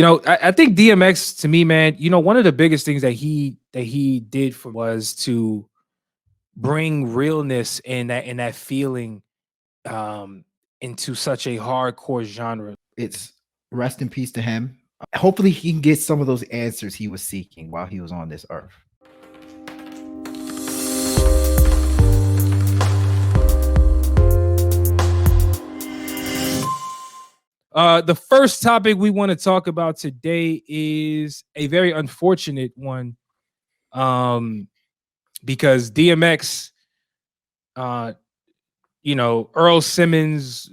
I think DMX to me, man, one of the biggest things that he did for was to bring realness and that feeling um into such a hardcore genre. It's rest in peace to him. Hopefully, he can get some of those answers he was seeking while he was on this earth. The first topic we want to talk about today is a very unfortunate one. Um, because DMX, uh, Earl Simmons,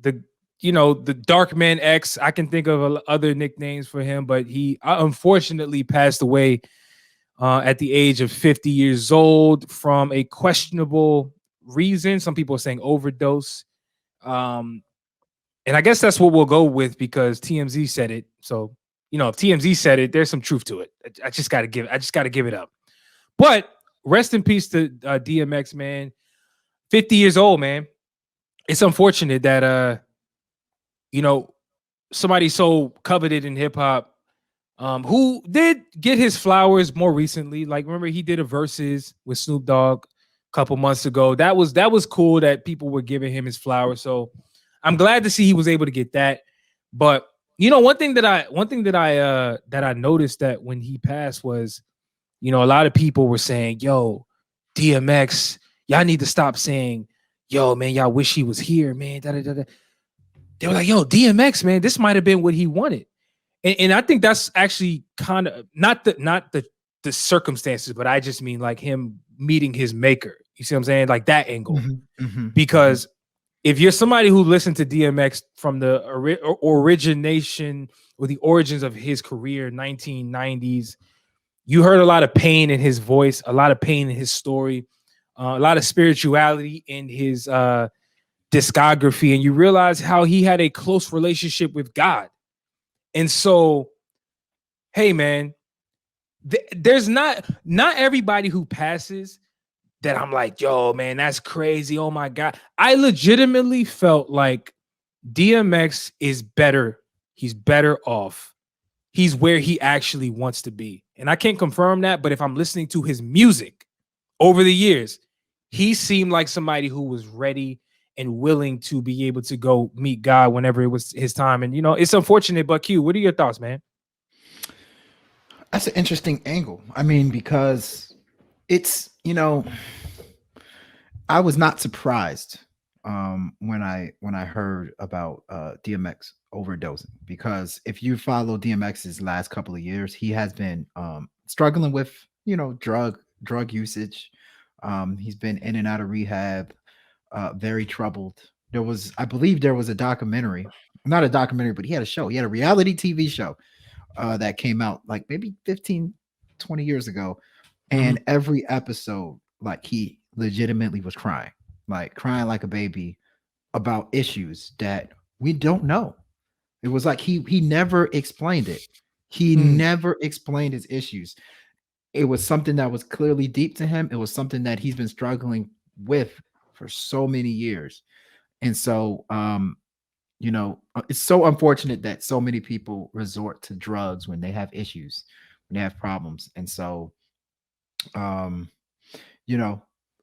the the Dark Man X. I can think of other nicknames for him, but he unfortunately passed away at the age of 50 years old from a questionable reason. Some people are saying overdose. Um, and I guess that's what we'll go with because TMZ said it. So, if TMZ said it, there's some truth to it. I just got to give it up. But rest in peace to DMX, man. 50 years old, man. It's unfortunate that you know, somebody so coveted in hip hop, who did get his flowers more recently. Like, remember he did a verses with Snoop Dogg a couple months ago. That was cool that people were giving him his flowers. So I'm glad to see he was able to get that. But one thing that I noticed that when he passed was, a lot of people were saying, "Yo, DMX, y'all need to stop saying, yo, man, y'all wish he was here, man." Da, da, da, da. They were like, "Yo, DMX, man, this might have been what he wanted." And I think that's actually kind of not the circumstances, but I just mean like him meeting his maker. You see what I'm saying? Like that angle. Because if you're somebody who listened to DMX from the origination or the origins of his career, 1990s, you heard a lot of pain in his voice, a lot of pain in his story, a lot of spirituality in his discography, and you realize how he had a close relationship with God. And so, hey, man, there's not everybody who passes that I'm like, yo, man, that's crazy. Oh my God. I legitimately felt like DMX is better. He's better off. He's where he actually wants to be. And I can't confirm that, but if I'm listening to his music over the years, he seemed like somebody who was ready and willing to be able to go meet God whenever it was his time. And it's unfortunate, but Q, what are your thoughts, man? That's an interesting angle. I mean, because it's, I was not surprised when I heard about DMX overdosing, because if you follow DMX's last couple of years, he has been struggling with drug usage. He's been in and out of rehab, very troubled. I believe there was a documentary, not a documentary, but he had a show. He had a reality TV show that came out like maybe 15, 20 years ago. And every episode, like, he legitimately was crying like a baby about issues that we don't know. It was like he never explained it. He never explained his issues. It was something that was clearly deep to him. It was something that he's been struggling with for so many years. And so it's so unfortunate that so many people resort to drugs when they have issues, when they have problems. And so um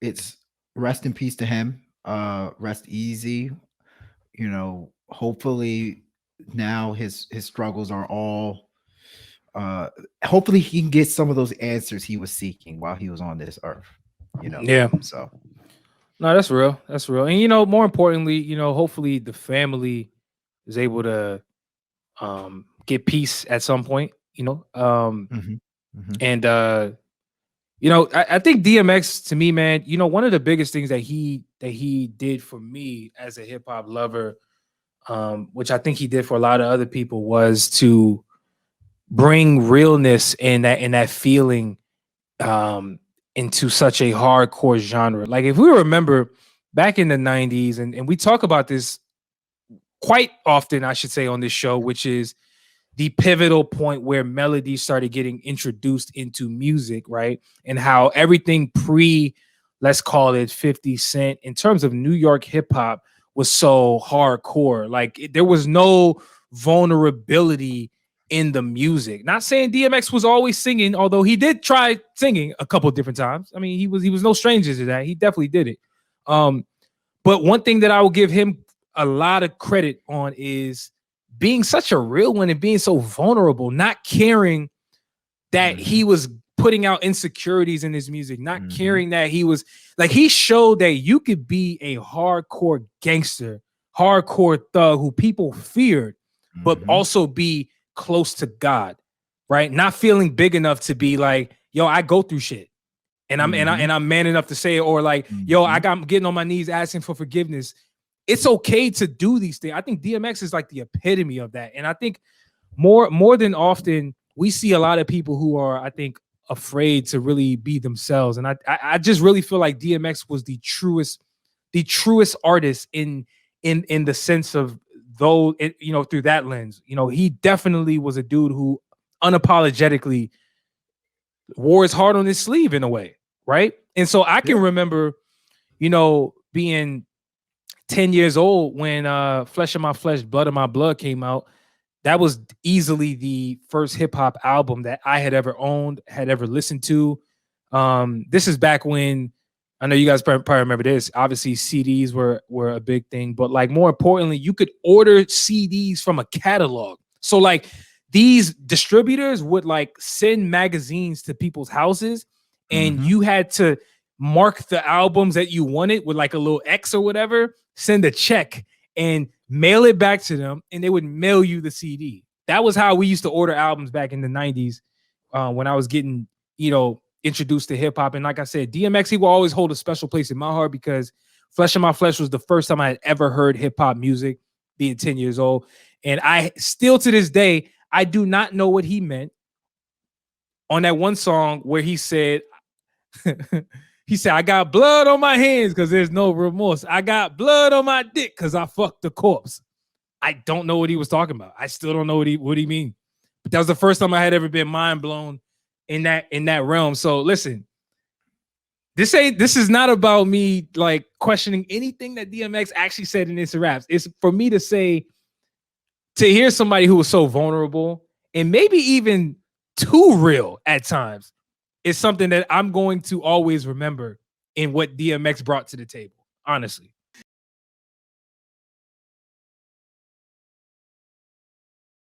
it's rest in peace to him. Rest easy. Hopefully now his struggles are all hopefully he can get some of those answers he was seeking while he was on this earth. Yeah. So No, that's real. That's real. And more importantly, hopefully the family is able to get peace at some point, mhm, mhm. and I think DMX to me, man, one of the biggest things that he did for me as a hip hop lover, which I think he did for a lot of other people, was to bring realness and that feeling um into such a hardcore genre. Like, if we remember back in the 90s, and we talk about this quite often, I should say, on this show, which is the pivotal point where melody started getting introduced into music, right? And how everything let's call it 50 Cent, in terms of New York hip hop, was so hardcore. Like, there was no vulnerability in the music. Not saying DMX was always singing, although he did try singing a couple of different times. I mean, he was no stranger to that. He definitely did it. But one thing that I will give him a lot of credit on is being such a real one and being so vulnerable, not caring that he was putting out insecurities in his music, not caring that he was like, he showed that you could be a hardcore gangster, hardcore thug who people feared, but also be close to God, right? Not feeling big enough to be like, yo, I go through shit. And I'm man enough to say it, or like, yo, I'm getting on my knees asking for forgiveness. It's okay to do these things. I think DMX is like the epitome of that. And I think more than often, we see a lot of people who are, I think, afraid to really be themselves. And I just really feel like DMX was the truest artist in the sense of, though, you know, through that lens. You know, he definitely was a dude who unapologetically wore his heart on his sleeve in a way, right? And so I can remember, you know, being 10 years old when Flesh of My Flesh, Blood of My Blood came out. That was easily the first hip hop album that I had ever owned, had ever listened to. This is back when, I know you guys probably remember this. Obviously, CDs were a big thing, but like more importantly, you could order CDs from a catalog. So like these distributors would like send magazines to people's houses, and you had to mark the albums that you wanted with like a little X or whatever, send a check and mail it back to them, and they would mail you the CD. That was how we used to order albums back in the 90s when I was getting, you know, introduced to hip hop. And like I said, DMX, he will always hold a special place in my heart because Flesh of My Flesh was the first time I had ever heard hip hop music, being 10 years old. And I still to this day, I do not know what he meant on that one song where he said, I got blood on my hands because there's no remorse. I got blood on my dick because I fucked the corpse. I don't know what he was talking about. I still don't know what he mean. But that was the first time I had ever been mind blown in that realm. So listen, this is not about me like questioning anything that DMX actually said in his raps. It's for me to say, to hear somebody who was so vulnerable and maybe even too real at times is something that I'm going to always remember in what DMX brought to the table, honestly.